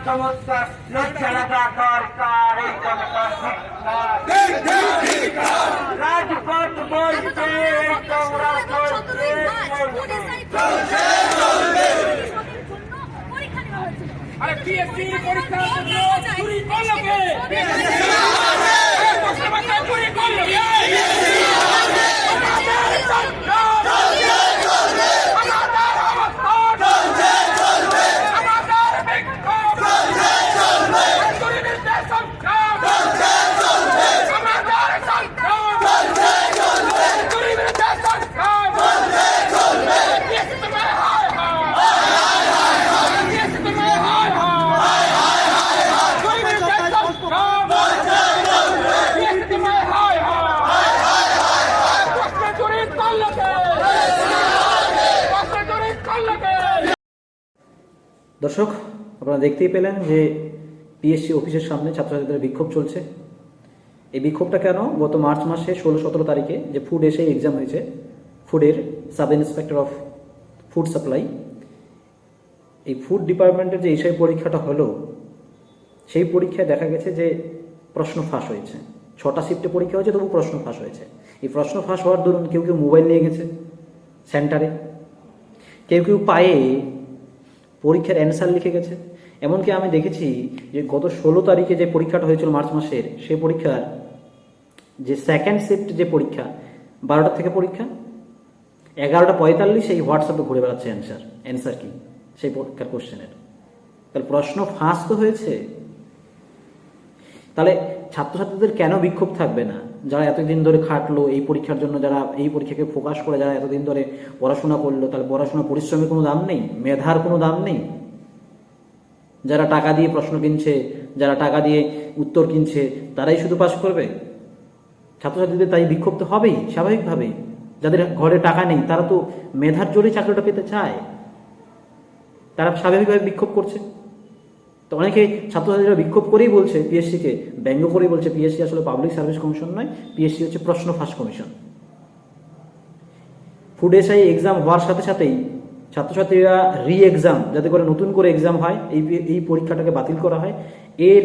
চমৎকার লজ্জা লাগা দরকার এই জনতার রাজপথ বলছে তোমরা চলছে আরে পিএসসি পরীক্ষা চুরি করলো কে? চুরি করলো কে? দর্শক, আপনারা দেখতেই পেলেন যে পিএসসি অফিসের সামনে ছাত্রছাত্রীদের বিক্ষোভ চলছে। এই বিক্ষোভটা কেন? গত মার্চ মাসে 16-17 তারিখে যে ফুড এসে এক্সাম হয়েছে, ফুডের sub inspector of food supply, এই ফুড ডিপার্টমেন্টের যে এসআই পরীক্ষাটা হলো, সেই পরীক্ষায় দেখা গেছে যে প্রশ্ন ফাঁস হয়েছে। 6টা শিফটে পরীক্ষা হয়েছে, তবু প্রশ্ন ফাঁস হয়েছে। এই প্রশ্ন ফাঁস হওয়ার দরুন কেউ কেউ মোবাইল নিয়ে গেছে সেন্টারে, কেউ কেউ পায়ে পরীক্ষার অ্যান্সার লিখে গেছে। এমনকি আমি দেখেছি যে গত 16 তারিখে যে পরীক্ষাটা হয়েছিল মার্চ মাসের, সেই পরীক্ষার যে সেকেন্ড শিফট যে পরীক্ষা, 12টা থেকে পরীক্ষা, 11:45 সেই হোয়াটসঅ্যাপে ঘুরে বেড়াচ্ছে অ্যান্সার কি সেই পরীক্ষার কোশ্চেনের। তাহলে প্রশ্ন ফাঁস তো হয়েছে। তাহলে ছাত্রছাত্রীদের কেন বিক্ষোভ থাকবে না? যারা এতদিন ধরে খাটলো এই পরীক্ষার জন্য, যারা এই পরীক্ষাকে ফোকাস করে যারা এতদিন ধরে পড়াশোনা করলো, তাহলে পড়াশোনা পরিশ্রমের কোনো দাম নেই? মেধার কোনো দাম নেই? যারা টাকা দিয়ে প্রশ্ন কিনছে, যারা টাকা দিয়ে উত্তর কিনছে, তারাই শুধু পাস করবে? ছাত্রছাত্রীদের তাই বিক্ষোভ তো হবেই স্বাভাবিকভাবেই। যাদের ঘরে টাকা নেই তারা তো মেধার জোরে চাকরিটা পেতে চায়, তারা স্বাভাবিকভাবে বিক্ষোভ করছে। তো অনেকে ছাত্রছাত্রীরা বিক্ষোভ করেই বলছে, পিএসসিকে ব্যঙ্গ করেই বলছে, পিএসসি আসলে পাবলিক সার্ভিস কমিশন নয়, পিএসসি হচ্ছে প্রশ্ন ফাঁস কমিশন। ফুড এসআই এক্সাম হওয়ার সাথে সাথেই ছাত্রছাত্রীরা রি এক্সাম, যাতে করে নতুন করে এক্সাম হয়, এই পরীক্ষাটাকে বাতিল করা হয়, এর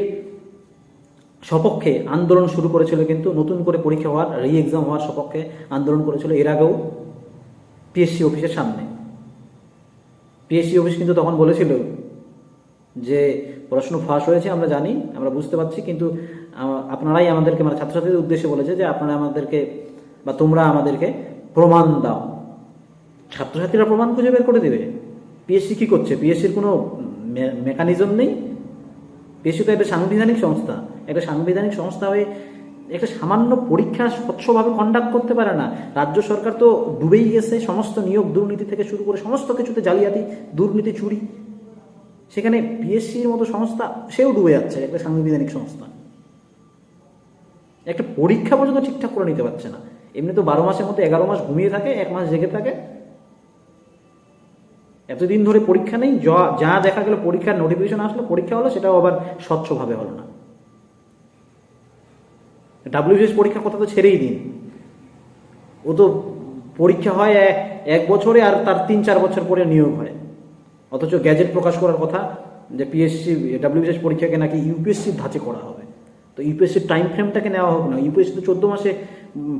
সপক্ষে আন্দোলন শুরু করেছিল। কিন্তু নতুন করে পরীক্ষা হওয়ার, রি এক্সাম হওয়ার সপক্ষে আন্দোলন করেছিল এর আগেও পিএসসি অফিসের সামনে। পিএসসি অফিস কিন্তু তখন বলেছিল যে প্রশ্ন ফাঁস হয়েছে, আমরা জানি, আমরা বুঝতে পারছি, কিন্তু আপনারাই আমাদেরকে, মানে ছাত্রছাত্রীদের উদ্দেশ্যে বলেছে যে আপনারা আমাদেরকে বা তোমরা আমাদেরকে প্রমাণ দাও। ছাত্রছাত্রীরা প্রমাণ খুঁজে বের করে দেবে। পিএসসি কি করছে? পিএসসির কোনো মেকানিজম নেই। পিএসসি তো একটা সাংবিধানিক সংস্থা। একটা সাংবিধানিক সংস্থা হয়ে একটা সামান্য পরীক্ষা স্বচ্ছভাবে কন্ডাক্ট করতে পারে না। রাজ্য সরকার তো ডুবেই গেছে, সমস্ত নিয়োগ দুর্নীতি থেকে শুরু করে সমস্ত কিছুতে জালিয়াতি, দুর্নীতি, চুরি। সেখানে পিএসসির মতো সংস্থা, সেও ডুবে যাচ্ছে, একটা সাংবিধানিক সংস্থা। একটা পরীক্ষা পর্যন্ত ঠিকঠাক করে নিতে পারছে না। এমনি তো 12 মাসের মধ্যে 11 মাস ঘুমিয়ে থাকে, 1 মাস জেগে থাকে। এতদিন ধরে পরীক্ষা নেই, যা দেখা গেল পরীক্ষার নোটিফিকেশন আসলো, পরীক্ষা হলো, সেটাও আবার স্বচ্ছভাবে হলো না। ডাব্লিউবিসিএস পরীক্ষার কথা তো ছেড়েই দিন, ও তো পরীক্ষা হয় 1 বছরে, আর তার 3-4 বছর পরে নিয়োগ হয়। অথচ গ্যাজেট প্রকাশ করার কথা যে পিএসসি ডাব্লিউবিসিএস পরীক্ষাকে নাকি ইউপিএসসির ধাঁচে করা হবে। তো ইউপিএসসির টাইম ফ্রেমটাকে নেওয়া হোক না। ইউপিএসসি তো 14 মাসে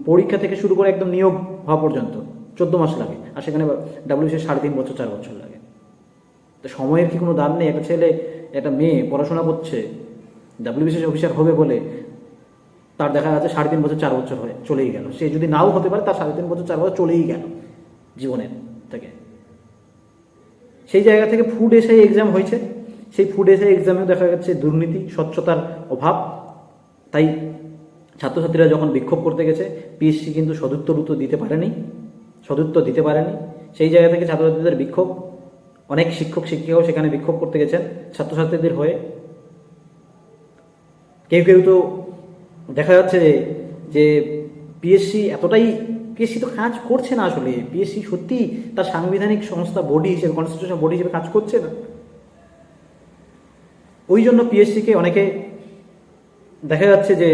পরীক্ষা থেকে শুরু করে একদম নিয়োগ হওয়া পর্যন্ত 14 মাস লাগে, আর সেখানে ডাব্লিউবিসিএস 3.5 বছর 4 বছর লাগে। তো সময়ের কি কোনো দাম নেই? একটা ছেলে, একটা মেয়ে পড়াশোনা করছে, ডাব্লিউবিসিএস অফিসার হবে বলে তার দেখা যাচ্ছে 3.5 বছর 4 বছর হয় চলেই গেল। সে যদি নাও হতে পারে, তার 3.5 বছর 4 বছর চলেই গেল জীবনের থেকে। সেই জায়গা থেকে ফুড এসআই এক্সাম হয়েছে, সেই ফুড এসআই এক্সামেও দেখা যাচ্ছে দুর্নীতি, স্বচ্ছতার অভাব। তাই ছাত্রছাত্রীরা যখন বিক্ষোভ করতে গেছে, পিএসসি কিন্তু সদুত্তর দিতে পারেনি। সেই জায়গা থেকে ছাত্রছাত্রীদের বিক্ষোভ, অনেক শিক্ষক শিক্ষিকাও সেখানে বিক্ষোভ করতে গেছেন ছাত্রছাত্রীদের হয়ে। কেউ কেউ তো দেখা যাচ্ছে যে পিএসসি তো কাজ করছে না। আসলে পিএসসি সত্যি তার সাংবিধানিক সংস্থা, বডি হিসেবে, কনস্টিটিউশন বডি হিসেবে কাজ করছে না। ওই জন্য পিএসসিকে অনেকে দেখা যাচ্ছে যে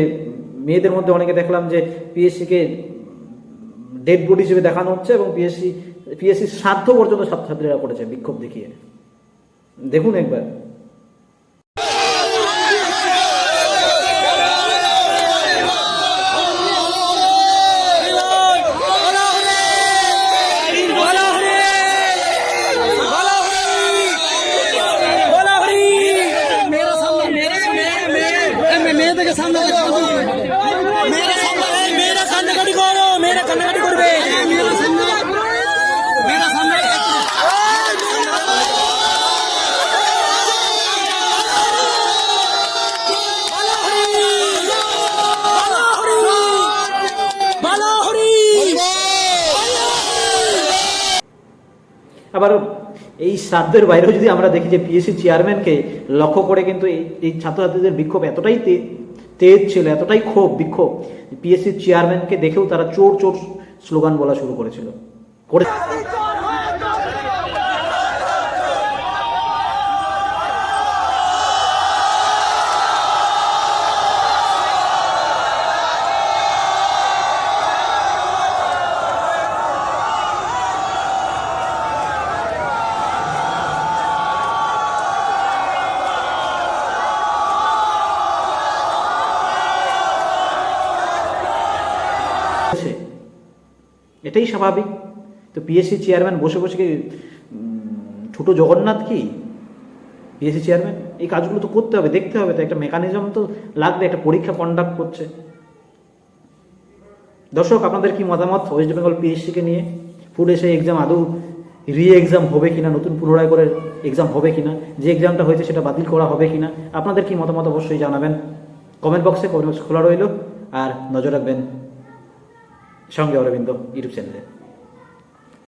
মেয়েদের মধ্যে অনেকে দেখলাম যে পিএসসিকে ডেড বডি হিসেবে দেখানো হচ্ছে, এবং পিএসসির শ্রাদ্ধ পর্যন্ত ছাত্রছাত্রীরা করেছে বিক্ষোভ দেখিয়ে। দেখুন একবার। আবার এই শ্রাদ্ধের বাইরেও যদি আমরা দেখি যে পিএসসি চেয়ারম্যানকে লক্ষ্য করে কিন্তু এই ছাত্রছাত্রীদের বিক্ষোভ এতটাই তেজ ছিল, এতটাই বিক্ষোভ, পিএসসি চেয়ারম্যানকে দেখেও তারা চোর চোর স্লোগান বলা শুরু করেছিল। এটাই স্বাভাবিক। তো পিএসসি চেয়ারম্যান বসে বসে কি ছোট জগন্নাথ কি পিএসসি চেয়ারম্যান? এই কাজগুলো তো করতে হবে, দেখতে হবে, তো একটা মেকানিজম তো লাগবে, একটা পরীক্ষা কন্ডাক্ট করছে। দর্শক, আপনাদের কি মতামত ওয়েস্ট বেঙ্গল পিএসসিকে নিয়ে? ফুড এসে এক্সাম আদৌ এক্সাম হবে কিনা, নতুন পুনরায় করে এক্সাম হবে কিনা, যে এক্সামটা হয়েছে সেটা বাতিল করা হবে কিনা, আপনাদের কি মতামত অবশ্যই জানাবেন কমেন্ট বক্সে খোলা রইল। আর নজর রাখবেন সঙ্গে অরবিন্দ ইউটিউব চ্যানেলে।